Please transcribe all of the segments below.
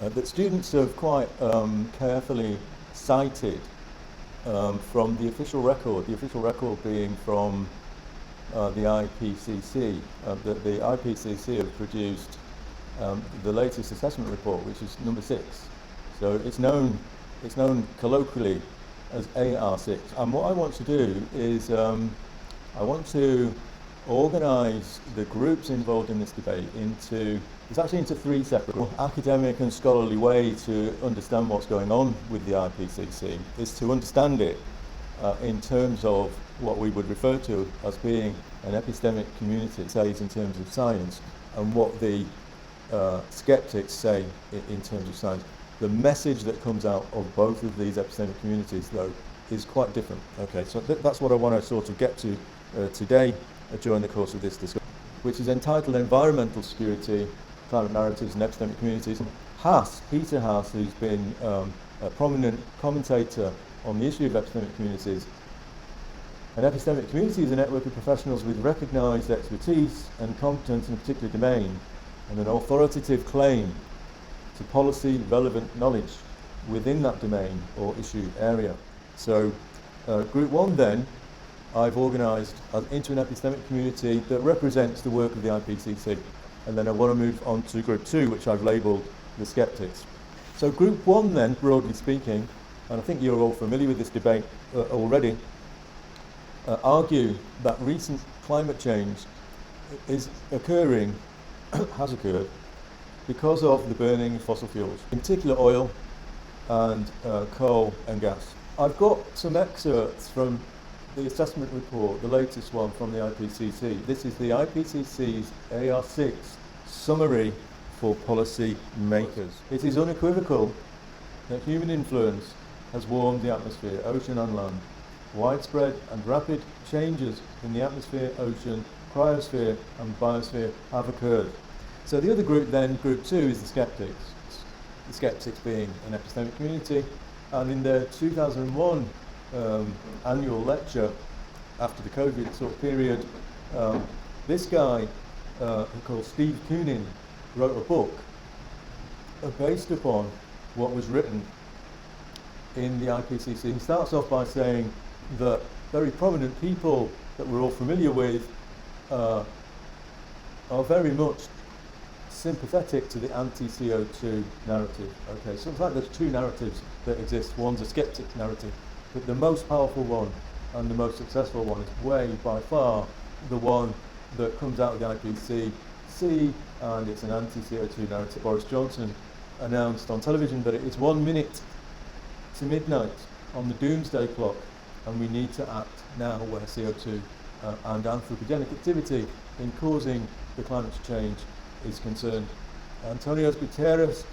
that students have quite carefully cited from the official record being from the IPCC. The IPCC have produced the latest assessment report, which is number 6. So it's known colloquially as AR6. And what I want to do is I want to organise the groups involved in this debate into three separate academic and scholarly way to understand what's going on with the IPCC is to understand it in terms of what we would refer to as being an epistemic community, says in terms of science, and what the skeptics say in terms of science. The message that comes out of both of these epistemic communities, though, is quite different. Okay, so that's what I want to sort of get to today during the course of this discussion, which is entitled Environmental Security, Climate Narratives and Epistemic Communities. Peter Haas, who's been a prominent commentator on the issue of epistemic communities. An epistemic community is a network of professionals with recognised expertise and competence in a particular domain, and an authoritative claim to policy relevant knowledge within that domain or issue area. So group 1 then, I've organised into an epistemic community that represents the work of the IPCC. And then I want to move on to group 2, which I've labelled the skeptics. So group 1 then, broadly speaking, and I think you're all familiar with this debate already, argue that recent climate change is occurring, has occurred, because of the burning of fossil fuels, in particular oil and coal and gas. I've got some excerpts from the assessment report, the latest one from the IPCC. This is the IPCC's AR6 summary for policy makers. It is unequivocal that human influence has warmed the atmosphere, ocean and land. Widespread and rapid changes in the atmosphere, ocean, cryosphere and biosphere have occurred. So the other group then, group 2, is the skeptics. The skeptics being an epistemic community, and in their 2001 annual lecture after the COVID sort of period, this guy called Steve Koonin wrote a book based upon what was written in the IPCC. He starts off by saying that very prominent people that we're all familiar with are very much sympathetic to the anti-CO2 narrative. Okay, so it's like there's two narratives that exist. One's a skeptic narrative, but the most powerful one and the most successful one is way by far the one that comes out of the IPCC, and it's an anti-CO2 narrative. Boris Johnson announced on television that it's 1 minute to midnight on the doomsday clock, and we need to act now where CO2 and anthropogenic activity in causing the climate change is concerned. Antonio Guterres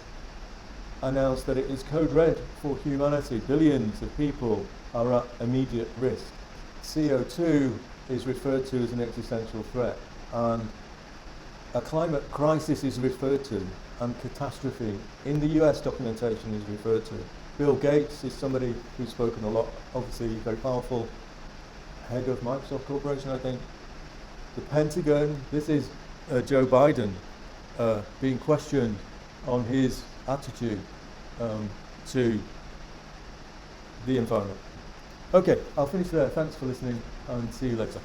announced that it is code red for humanity. Billions of people are at immediate risk. CO2 is referred to as an existential threat, and a climate crisis is referred to, and catastrophe in the US documentation is referred to. Bill Gates is somebody who's spoken a lot, obviously very powerful, head of Microsoft Corporation, I think. The Pentagon, this is Joe Biden being questioned on his attitude to the environment. Okay, I'll finish there. Thanks for listening and see you later.